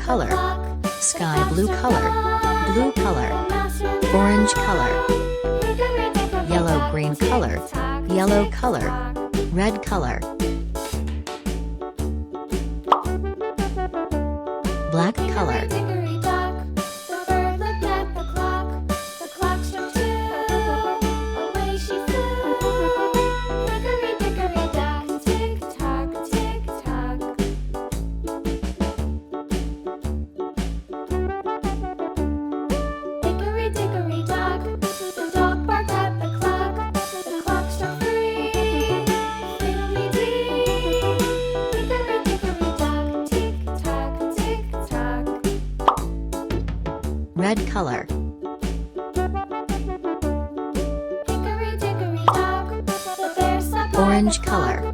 color, sky blue color, blue color, orange color, yellow green color, yellow color, red color, black color, red color, orange color,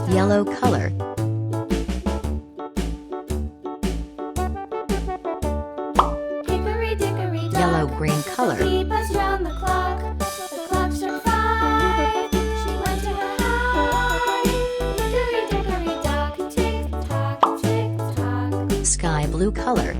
yellow color, yellow green color, sky blue color,